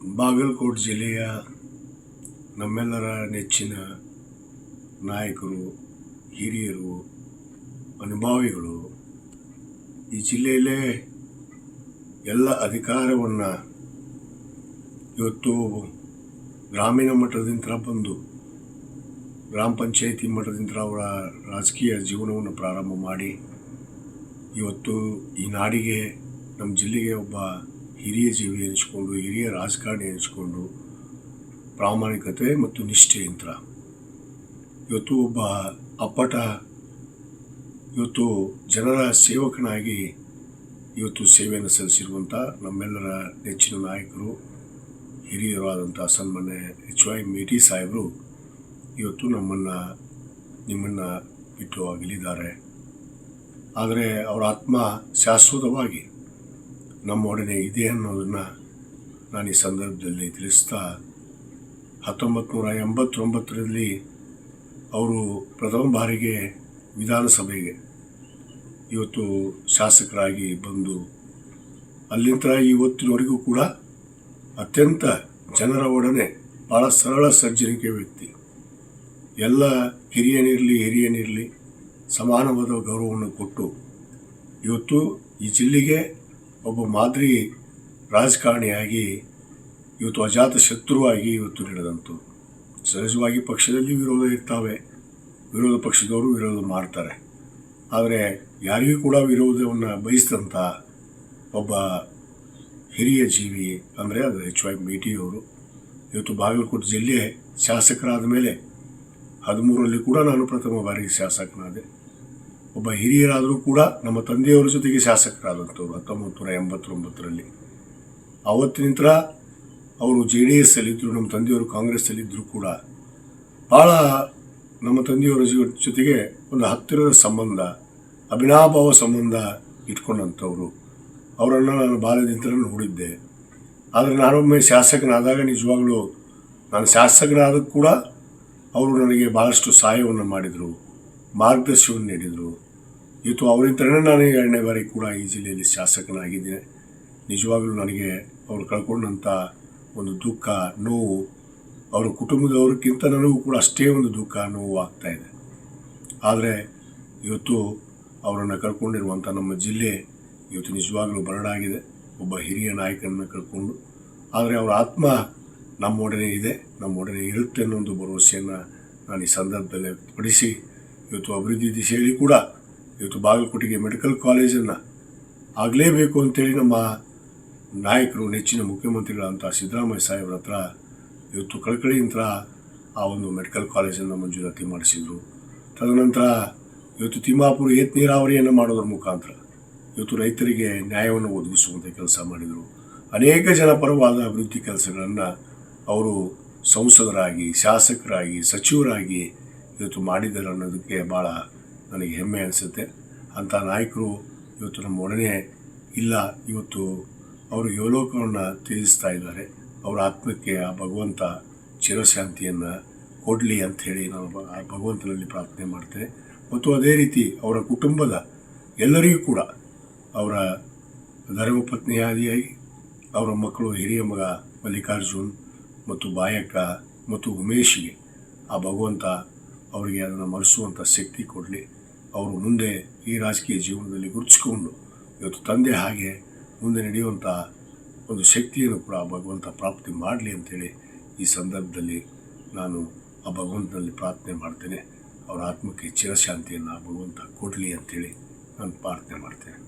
ಬಾಗಲಕೋಟೆ ಜಿಲ್ಲೆಯ ನಮ್ಮೆಲ್ಲರ ನೆಚ್ಚಿನ ನಾಯಕರು, ಹಿರಿಯರು, ಅನುಭಾವಿಗಳು ಈ ಜಿಲ್ಲೆಯಲ್ಲೇ ಎಲ್ಲ ಅಧಿಕಾರವನ್ನು ಇವತ್ತು ಗ್ರಾಮೀಣ ಮಟ್ಟದಿಂದ ಬಂದು ಗ್ರಾಮ ಪಂಚಾಯಿತಿ ಮಟ್ಟದಿಂದ ಅವರ ರಾಜಕೀಯ ಜೀವನವನ್ನು ಪ್ರಾರಂಭ ಮಾಡಿ ಇವತ್ತು ಈ ನಾಡಿಗೆ, ನಮ್ಮ ಜಿಲ್ಲೆಗೆ ಒಬ್ಬ ಹಿರಿಯ ಜೀವಿ ಎನಿಸ್ಕೊಂಡು, ಹಿರಿಯ ರಾಜಕಾರಣಿ ಎನಿಸ್ಕೊಂಡು, ಪ್ರಾಮಾಣಿಕತೆ ಮತ್ತು ನಿಷ್ಠೆಯಿಂದ ಇವತ್ತು ಒಬ್ಬ ಅಪ್ಪಟ ಇವತ್ತು ಜನರ ಸೇವಕನಾಗಿ ಇವತ್ತು ಸೇವೆಯನ್ನು ಸಲ್ಲಿಸಿರುವಂಥ ನಮ್ಮೆಲ್ಲರ ನೆಚ್ಚಿನ ನಾಯಕರು, ಹಿರಿಯರು ಆದಂಥ ಸನ್ಮಾನ್ಯ HY ಮೇಟಿ ಸಾಹೇಬರು ಇವತ್ತು ನಿಮ್ಮನ್ನು ಬಿಟ್ಟು ಅಗಲಿದ್ದಾರೆ. ಆದರೆ ಅವರ ಆತ್ಮ ಶಾಶ್ವತವಾಗಿ ನಮ್ಮೊಡನೆ ಇದೆ ಅನ್ನೋದನ್ನು ನಾನು ಈ ಸಂದರ್ಭದಲ್ಲಿ ತಿಳಿಸ್ತಾ, 1989ರಲ್ಲಿ ಅವರು ಪ್ರಥಮ ಬಾರಿಗೆ ವಿಧಾನಸಭೆಗೆ ಇವತ್ತು ಶಾಸಕರಾಗಿ ಬಂದು ಅಲ್ಲಿಂದ ಇವತ್ತಿನವರೆಗೂ ಕೂಡ ಅತ್ಯಂತ ಜನರ ಒಡನೆ ಭಾಳ ಸರಳ ಸಜ್ಜನಿಕೆ ವ್ಯಕ್ತಿ. ಎಲ್ಲ ಹಿರಿಯನಿರಲಿ ಸಮಾನವಾದ ಗೌರವವನ್ನು ಕೊಟ್ಟು ಇವತ್ತು ಈ ಜಿಲ್ಲೆಗೆ ಒಬ್ಬ ಮಾದರಿ ರಾಜಕಾರಣಿಯಾಗಿ ಇವತ್ತು ಅಜಾತ ಶತ್ರುವಾಗಿ ಇವತ್ತು ನಡೆದಂತು. ಸಹಜವಾಗಿ ಪಕ್ಷದಲ್ಲಿ ವಿರೋಧ ಇರ್ತಾವೆ, ವಿರೋಧ ಪಕ್ಷದವರು ವಿರೋಧ ಮಾಡ್ತಾರೆ. ಆದರೆ ಯಾರಿಗೂ ಕೂಡ ವಿರೋಧವನ್ನು ಬಯಸಿದಂಥ ಒಬ್ಬ ಹಿರಿಯ ಜೀವಿ ಅಂದರೆ ಅದು HY ಮೇಟಿಯವರು. ಇವತ್ತು ಬಾಗಲಕೋಟೆ ಜಿಲ್ಲೆ ಶಾಸಕರಾದ ಮೇಲೆ 13ರಲ್ಲಿ ಕೂಡ ನಾನು ಪ್ರಥಮ ಬಾರಿಗೆ ಶಾಸಕನಾದೆ. ಒಬ್ಬ ಹಿರಿಯರಾದರೂ ಕೂಡ ನಮ್ಮ ತಂದೆಯವರ ಜೊತೆಗೆ ಶಾಸಕರಾದಂಥವ್ರು 1989ರಲ್ಲಿ. ಆವತ್ತಿನ ನಂತರ ಅವರು JDS ಅಲ್ಲಿದ್ದರು, ನಮ್ಮ ತಂದೆಯವರು ಕಾಂಗ್ರೆಸ್ಸಲ್ಲಿದ್ದರೂ ಕೂಡ ಭಾಳ ನಮ್ಮ ತಂದೆಯವರ ಜೊತೆಗೆ ಒಂದು ಹತ್ತಿರದ ಸಂಬಂಧ, ಅವಿನಾಭಾವ ಸಂಬಂಧ ಇಟ್ಕೊಂಡಂಥವ್ರು. ಅವರನ್ನು ನಾನು ಬಾಲ್ಯದಿಂದ ನೋಡಿದ್ದೆ. ಆದರೆ ನಾನೊಮ್ಮೆ ಶಾಸಕನಾದಾಗ ನಿಜವಾಗ್ಲೂ ನಾನು ಶಾಸಕನಾದ ಕೂಡ ಅವರು ನನಗೆ ಭಾಳಷ್ಟು ಸಹಾಯವನ್ನು ಮಾಡಿದರು, ಮಾರ್ಗದರ್ಶನವನ್ನು ನೀಡಿದರು. ಇವತ್ತು ಅವರಿಂದಲೇ ನಾನು 2ನೇ ಬಾರಿ ಕೂಡ ಈ ಜಿಲ್ಲೆಯಲ್ಲಿ ಶಾಸಕನಾಗಿದ್ದೇನೆ. ನಿಜವಾಗಲೂ ನನಗೆ ಅವರು ಕಳ್ಕೊಂಡಂಥ ಒಂದು ದುಃಖ, ನೋವು, ಅವರ ಕುಟುಂಬದವ್ರಿಗಿಂತ ನನಗೂ ಕೂಡ ಅಷ್ಟೇ ಒಂದು ದುಃಖ, ನೋವು ಆಗ್ತಾಯಿದೆ. ಆದರೆ ಇವತ್ತು ಅವರನ್ನು ಕಳ್ಕೊಂಡಿರುವಂಥ ನಮ್ಮ ಜಿಲ್ಲೆ ಇವತ್ತು ನಿಜವಾಗಲೂ ಬರಡಾಗಿದೆ, ಒಬ್ಬ ಹಿರಿಯ ನಾಯಕನನ್ನು ಕಳ್ಕೊಂಡು. ಆದರೆ ಅವರ ಆತ್ಮ ನಮ್ಮೊಡನೆ ಇದೆ, ನಮ್ಮೊಡನೆ ಇರುತ್ತೆ ಅನ್ನೋ ಒಂದು ಭರವಸೆಯನ್ನು ನಾನು ಈ ಸಂದರ್ಭದಲ್ಲಿ ವ್ಯಕ್ತಪಡಿಸಿ, ಇವತ್ತು ಅಭಿವೃದ್ಧಿ ದಿಶೆಯಲ್ಲಿ ಕೂಡ ಇವತ್ತು ಬಾಗಲಕೋಟೆಗೆ ಮೆಡಿಕಲ್ ಕಾಲೇಜನ್ನು ಆಗಲೇಬೇಕು ಅಂತೇಳಿ ನಮ್ಮ ನಾಯಕರು, ನೆಚ್ಚಿನ ಮುಖ್ಯಮಂತ್ರಿಗಳಂಥ ಸಿದ್ದರಾಮಯ್ಯ ಸಾಹೇಬ್ರ ಹತ್ರ ಇವತ್ತು ಕಳಕಳಿಯಿಂದ ಆ ಒಂದು ಮೆಡಿಕಲ್ ಕಾಲೇಜನ್ನು ಮಂಜೂರಾತಿ ಮಾಡಿಸಿದರು. ತದನಂತರ ಇವತ್ತು ತಿಮ್ಮಾಪುರ ಏತ ನೀರಾವರಿಯನ್ನು ಮಾಡೋದ್ರ ಮುಖಾಂತರ ಇವತ್ತು ರೈತರಿಗೆ ನ್ಯಾಯವನ್ನು ಒದಗಿಸುವಂಥ ಕೆಲಸ ಮಾಡಿದರು. ಅನೇಕ ಜನಪರವಾದ ಅಭಿವೃದ್ಧಿ ಕೆಲಸಗಳನ್ನು ಅವರು ಸಂಸದರಾಗಿ, ಶಾಸಕರಾಗಿ, ಸಚಿವರಾಗಿ ಇವತ್ತು ಮಾಡಿದ್ದಾರೆ ಅನ್ನೋದಕ್ಕೆ ಭಾಳ ನನಗೆ ಹೆಮ್ಮೆ ಅನಿಸುತ್ತೆ. ಅಂಥ ನಾಯಕರು ಇವತ್ತು ನಮ್ಮ ಒಡನೆ ಇಲ್ಲ. ಇವತ್ತು ಅವರು ಯೋಲೋಕವನ್ನು ತ್ಯಜಿಸ್ತಾ ಇದ್ದಾರೆ. ಅವರ ಆತ್ಮಕ್ಕೆ ಆ ಭಗವಂತ ಚಿರಶಾಂತಿಯನ್ನು ಕೊಡಲಿ ಅಂಥೇಳಿ ನಾನು ಆ ಭಗವಂತನಲ್ಲಿ ಪ್ರಾರ್ಥನೆ ಮಾಡ್ತೇನೆ. ಮತ್ತು ಅದೇ ರೀತಿ ಅವರ ಕುಟುಂಬದ ಎಲ್ಲರಿಗೂ ಕೂಡ, ಅವರ ಧರ್ಮಪತ್ನಿಯಾದಿಯಾಗಿ ಅವರ ಮಕ್ಕಳು, ಹಿರಿಯ ಮಗ ಮಲ್ಲಿಕಾರ್ಜುನ್ ಮತ್ತು ಬಾಯಕ್ಕ ಮತ್ತು ಉಮೇಶ್ಗೆ ಆ ಭಗವಂತ ಅವರಿಗೆ ಅದನ್ನು ಮರೆಸುವಂಥ ಶಕ್ತಿ ಕೊಡಲಿ. ಅವರು ಮುಂದೆ ಈ ರಾಜಕೀಯ ಜೀವನದಲ್ಲಿ ಗುರುತಿಸ್ಕೊಂಡು ಇವತ್ತು ತಂದೆ ಹಾಗೆ ಮುಂದೆ ನಡೆಯುವಂಥ ಒಂದು ಶಕ್ತಿಯನ್ನು ಕೂಡ ಭಗವಂತ ಪ್ರಾಪ್ತಿ ಮಾಡಲಿ ಅಂಥೇಳಿ ಈ ಸಂದರ್ಭದಲ್ಲಿ ನಾನು ಆ ಭಗವಂತನಲ್ಲಿ ಪ್ರಾರ್ಥನೆ ಮಾಡ್ತೇನೆ. ಅವರ ಆತ್ಮಕ್ಕೆ ಚಿರಶಾಂತಿಯನ್ನು ಭಗವಂತ ಕೊಡಲಿ ಅಂಥೇಳಿ ನಾನು ಪ್ರಾರ್ಥನೆ ಮಾಡ್ತೇನೆ.